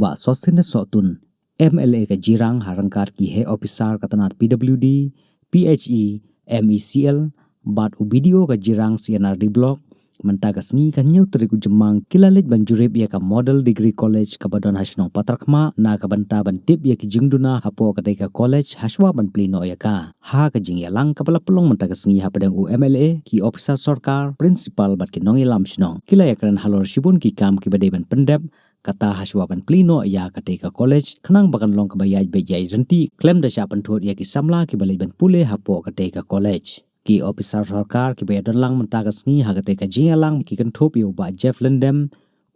ba sostine sotun MLA ka jirang harangkat ki he officer katanat PWD, PHE, MECL, bat u video ka jirang CNRD block, mentaga sengi ka nyau teriku jemang kilalit banjurib ya ka Model Degree College ka badon hasnong Patharkhmah na ka banta bantip ya ki jingduna hapo ka deka college haswa ban plino ya ka. Ha ka jing ya lang kapala pelong mentaga sengi hapadang u MLA ki officer sorkar principal bat ki nong ilam snong. Kila ya keren halor sibun ki kam ki badai ban pendep kata haswapan plino ya ketika college kenang bakan long kebayaj bejai renti klaim da siapan thot ya ki samla ki balai ban pule hapo ketika college ki officer sarkar ki bayadon lang mentagas ni ha ketika jingalang ki kan thop yo ba Jeff Lendem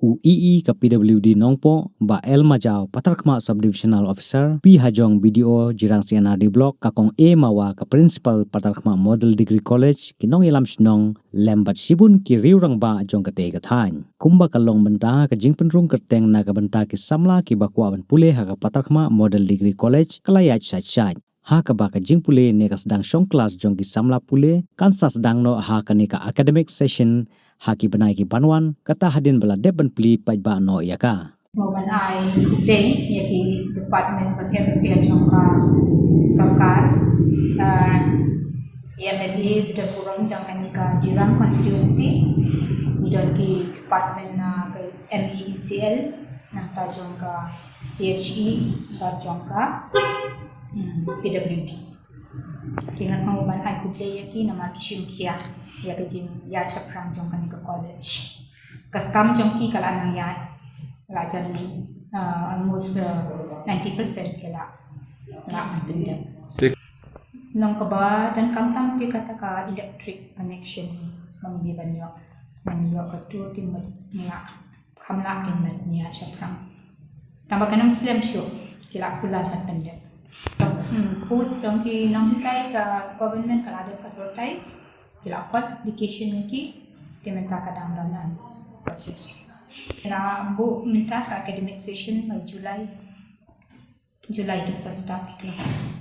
UEE ka PWD nongpo ba El Majau Patharkhmah subdivisional officer P Hajong BDO jirang CNRD block kakong E mawa ka principal Patharkhmah Model Degree College kinong ilam snong lembat sibun ki riurang ba jong kate kathan kumba kalong benta ka jingpenrung kerteng na ka benta ki samla ki bakwa ban pule ha ka Patharkhmah Model Degree College kalayat sat ha ka ba ka jingpule ne ka sedang song kelas jong ki samla pule kan sa sedang no ha ka ne ka academic session haki benai ki banwan kata hadin bala deban pli paj ba no ya ka U Bnai ya ki department berkaitan jangka sarkar MLA betul kurang jangka ni ka jirang constituency idon ki department na MECL na ta jangka PHE ta jangka PWD kina sang uban ay kuble yaki na markishim kia ya kajim ya chaprang jong kani ka college kastam jong ki kala nang ya rajan almost 90% kala na mantunda nang kaba dan kamtam ti kata ka electric connection mangi banyo ka tu tim niya kamla kin niya chaprang tambah kanam slam show kila kula mantunda post jong ki nang kai ka government kala ada advertise kila pat application ki minta ka downloadan process na bu minta ka academic session by July kita start classes